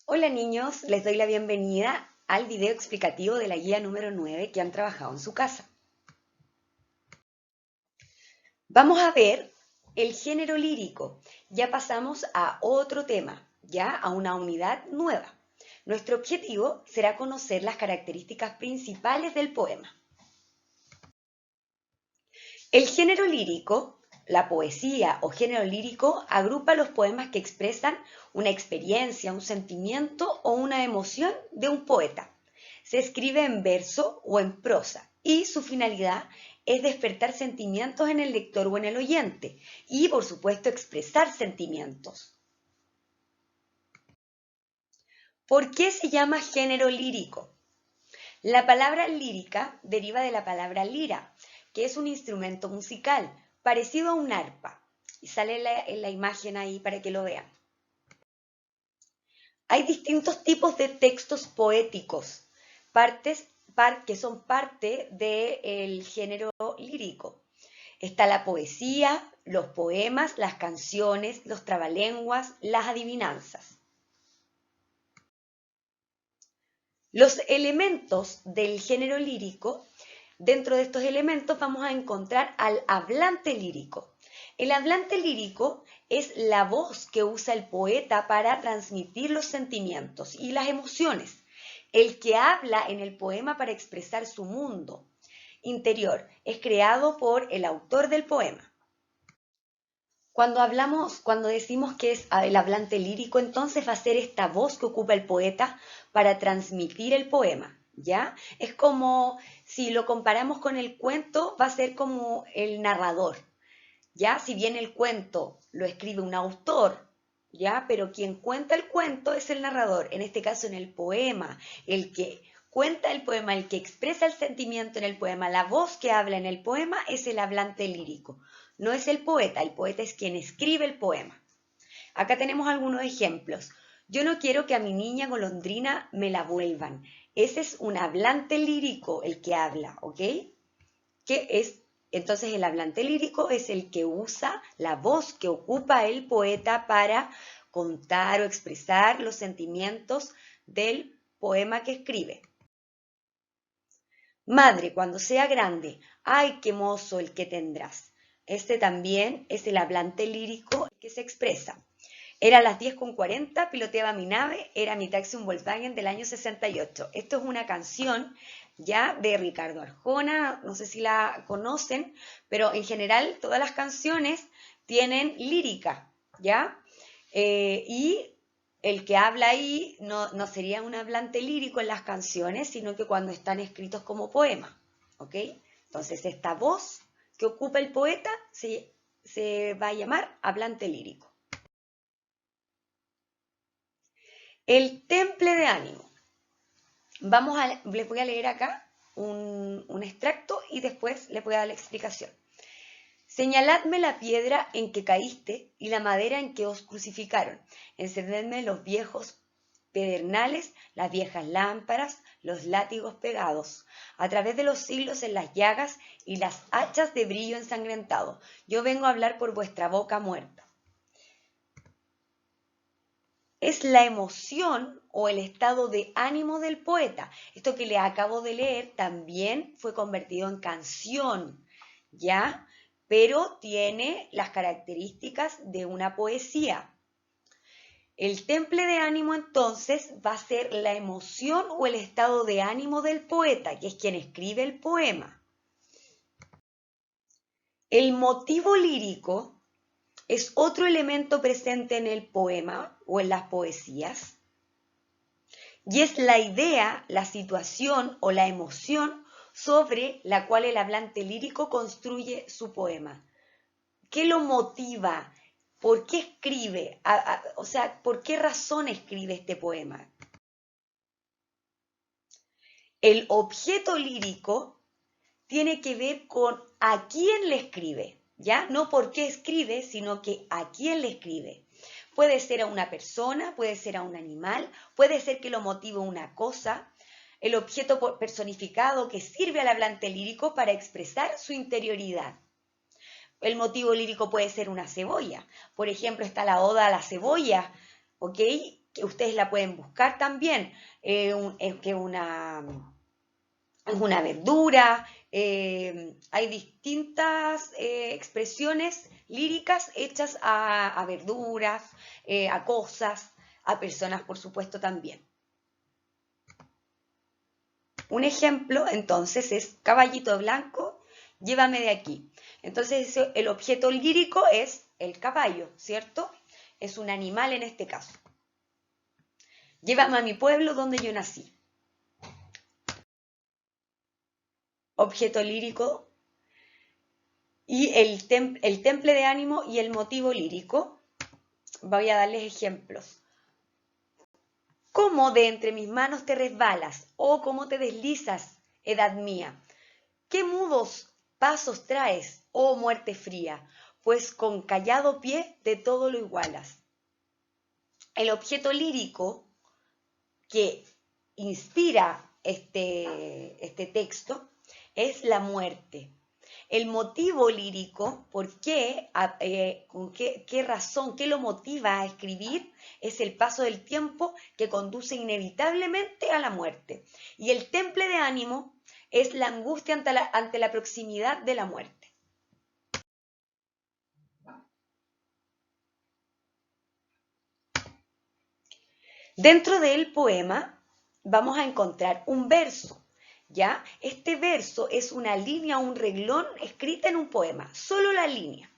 Hola niños, les doy la bienvenida al video explicativo de la guía número 9 que han trabajado en su casa. Vamos a ver el género lírico. Ya pasamos a otro tema, ya a una unidad nueva. Nuestro objetivo será conocer las características principales del poema. El género lírico, la poesía o género lírico, agrupa los poemas que expresan una experiencia, un sentimiento o una emoción de un poeta. Se escribe en verso o en prosa y su finalidad es despertar sentimientos en el lector o en el oyente y, por supuesto, expresar sentimientos. ¿Por qué se llama género lírico? La palabra lírica deriva de la palabra lira, que es un instrumento musical parecido a un arpa. Y sale en la imagen ahí para que lo vean. Hay distintos tipos de textos poéticos, que son parte del género lírico. Está la poesía, los poemas, las canciones, los trabalenguas, las adivinanzas. Los elementos del género lírico, dentro de estos elementos vamos a encontrar al hablante lírico. El hablante lírico es la voz que usa el poeta para transmitir los sentimientos y las emociones. El que habla en el poema para expresar su mundo interior es creado por el autor del poema. Cuando decimos que es el hablante lírico, entonces va a ser esta voz que ocupa el poeta para transmitir el poema, ¿ya? Es como, si lo comparamos con el cuento, va a ser como el narrador, ¿ya? Si bien el cuento lo escribe un autor, ¿ya? Pero quien cuenta el cuento es el narrador, en este caso en el poema, el que cuenta el poema, el que expresa el sentimiento en el poema, la voz que habla en el poema es el hablante lírico. No es el poeta es quien escribe el poema. Acá tenemos algunos ejemplos. Yo no quiero que a mi niña golondrina me la vuelvan. Ese es un hablante lírico el que habla, ¿ok? Entonces el hablante lírico es el que usa la voz que ocupa el poeta para contar o expresar los sentimientos del poema que escribe. Madre, cuando sea grande, ¡ay, qué mozo el que tendrás! Este también es el hablante lírico que se expresa. Era las 10:40, piloteaba mi nave, era mi taxi un Volkswagen del año 68. Esto es una canción ya de Ricardo Arjona, no sé si la conocen, pero en general todas las canciones tienen lírica, ¿ya? Y el que habla ahí no sería un hablante lírico en las canciones, sino que cuando están escritos como poema, ¿ok? Entonces esta voz que ocupa el poeta se va a llamar hablante lírico. El temple de ánimo. Les voy a leer acá un extracto y después les voy a dar la explicación. Señaladme la piedra en que caíste y la madera en que os crucificaron. Encendedme los viejos pedernales, las viejas lámparas, los látigos pegados, a través de los siglos en las llagas y las hachas de brillo ensangrentado. Yo vengo a hablar por vuestra boca muerta. Es la emoción o el estado de ánimo del poeta. Esto que le acabo de leer también fue convertido en canción, ¿ya? Pero tiene las características de una poesía. El temple de ánimo entonces va a ser la emoción o el estado de ánimo del poeta, que es quien escribe el poema. El motivo lírico es otro elemento presente en el poema o en las poesías. Y es la idea, la situación o la emoción sobre la cual el hablante lírico construye su poema. ¿Qué lo motiva? ¿Por qué escribe? O sea, ¿por qué razón escribe este poema? El objeto lírico tiene que ver con a quién le escribe, ¿ya? No por qué escribe, sino que a quién le escribe. Puede ser a una persona, puede ser a un animal, puede ser que lo motive una cosa. El objeto personificado que sirve al hablante lírico para expresar su interioridad. El motivo lírico puede ser una cebolla. Por ejemplo, está la oda a la cebolla, ¿ok? que ustedes la pueden buscar también, que es una verdura, hay distintas expresiones líricas hechas a verduras, a cosas, a personas, por supuesto, también. Un ejemplo, entonces, es caballito blanco, llévame de aquí. Entonces, el objeto lírico es el caballo, ¿cierto? Es un animal en este caso. Llévame a mi pueblo donde yo nací. Objeto lírico. Y el temple de ánimo y el motivo lírico. Voy a darles ejemplos. ¿Cómo de entre mis manos te resbalas? ¿O cómo te deslizas, edad mía? ¿Qué mudos pasos traes, oh muerte fría? Pues con callado pie de todo lo igualas. El objeto lírico que inspira este texto es la muerte. El motivo lírico, ¿por qué? ¿Con qué razón? ¿Qué lo motiva a escribir? Es el paso del tiempo que conduce inevitablemente a la muerte. Y el temple de ánimo es la angustia ante la proximidad de la muerte. Dentro del poema vamos a encontrar un verso. ¿Ya? Este verso es una línea, un reglón escrita en un poema, solo la línea.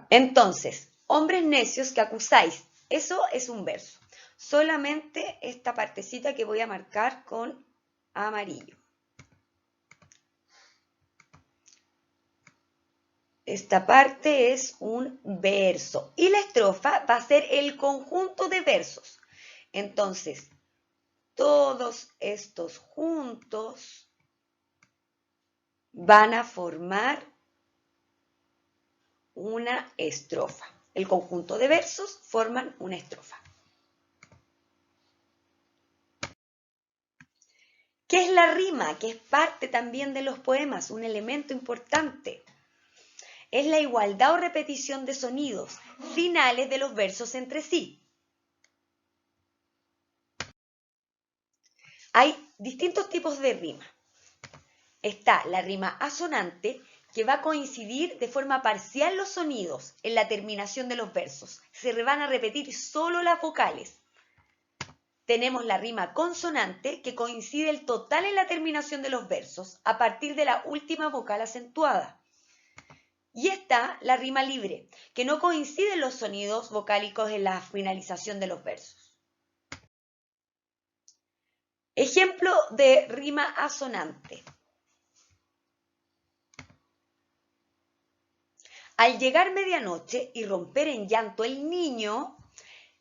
Entonces, hombres necios que acusáis, eso es un verso. Solamente esta partecita que voy a marcar con amarillo. Esta parte es un verso y la estrofa va a ser el conjunto de versos. Entonces, todos estos juntos van a formar una estrofa. El conjunto de versos forman una estrofa. ¿Qué es la rima? Que es parte también de los poemas, un elemento importante. Es la igualdad o repetición de sonidos finales de los versos entre sí. Hay distintos tipos de rima. Está la rima asonante, que va a coincidir de forma parcial los sonidos en la terminación de los versos. Se van a repetir solo las vocales. Tenemos la rima consonante, que coincide el total en la terminación de los versos a partir de la última vocal acentuada. Y está la rima libre, que no coinciden los sonidos vocálicos en la finalización de los versos. Ejemplo de rima asonante. Al llegar medianoche y romper en llanto el niño,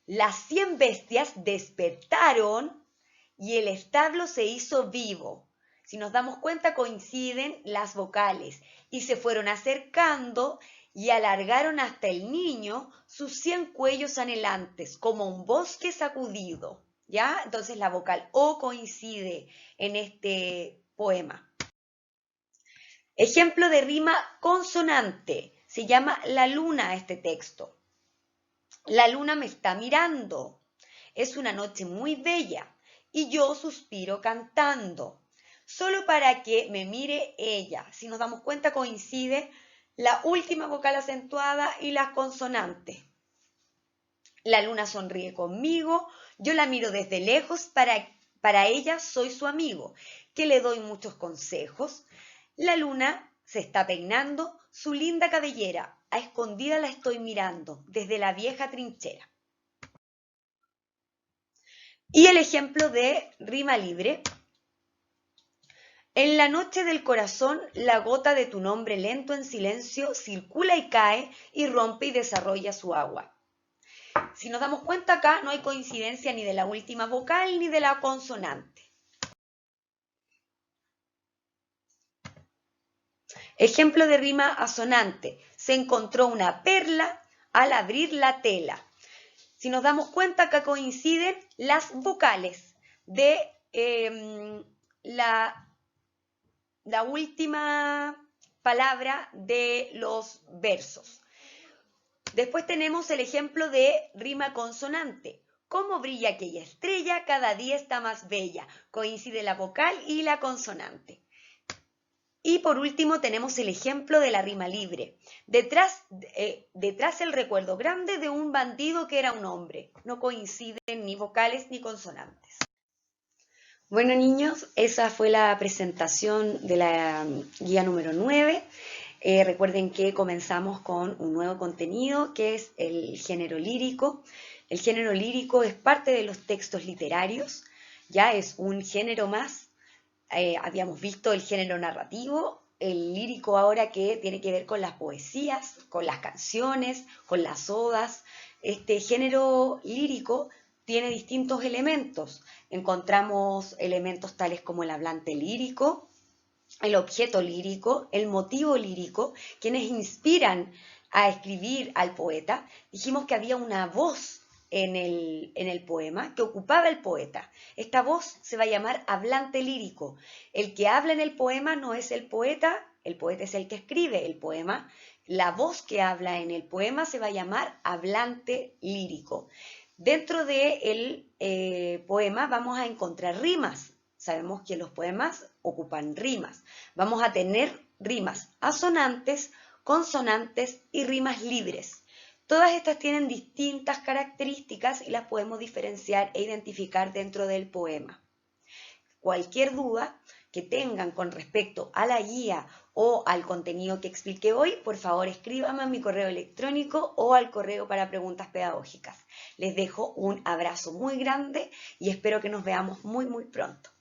las 100 bestias despertaron y el establo se hizo vivo. Si nos damos cuenta, coinciden las vocales y se fueron acercando y alargaron hasta el niño sus 100 cuellos anhelantes, como un bosque sacudido. ¿Ya? Entonces la vocal O coincide en este poema. Ejemplo de rima consonante. Se llama La luna este texto. La luna me está mirando. Es una noche muy bella y yo suspiro cantando, solo para que me mire ella. Si nos damos cuenta, coincide la última vocal acentuada y las consonantes. La luna sonríe conmigo, yo la miro desde lejos, para ella soy su amigo, que le doy muchos consejos. La luna se está peinando su linda cabellera, a escondida la estoy mirando desde la vieja trinchera. Y el ejemplo de rima libre. En la noche del corazón, la gota de tu nombre lento en silencio circula y cae y rompe y desarrolla su agua. Si nos damos cuenta, acá no hay coincidencia ni de la última vocal ni de la consonante. Ejemplo de rima asonante. Se encontró una perla al abrir la tela. Si nos damos cuenta, acá coinciden las vocales de la la última palabra de los versos. Después tenemos el ejemplo de rima consonante. Cómo brilla aquella estrella, cada día está más bella. Coincide la vocal y la consonante. Y por último tenemos el ejemplo de la rima libre. Detrás el recuerdo grande de un bandido que era un hombre. No coinciden ni vocales ni consonantes. Bueno, niños, esa fue la presentación de la guía número 9. Recuerden que comenzamos con un nuevo contenido que es el género lírico. El género lírico es parte de los textos literarios, ya es un género más. Habíamos visto el género narrativo, el lírico ahora que tiene que ver con las poesías, con las canciones, con las odas. Este género lírico tiene distintos elementos. Encontramos elementos tales como el hablante lírico, el objeto lírico, el motivo lírico, quienes inspiran a escribir al poeta. Dijimos que había una voz en el poema que ocupaba el poeta. Esta voz se va a llamar hablante lírico. El que habla en el poema no es el poeta es el que escribe el poema. La voz que habla en el poema se va a llamar hablante lírico. Dentro del poema vamos a encontrar rimas. Sabemos que los poemas ocupan rimas. Vamos a tener rimas asonantes, consonantes y rimas libres. Todas estas tienen distintas características y las podemos diferenciar e identificar dentro del poema. Cualquier duda que tengan con respecto a la guía o al contenido que expliqué hoy, por favor escríbanme a mi correo electrónico o al correo para preguntas pedagógicas. Les dejo un abrazo muy grande y espero que nos veamos muy pronto.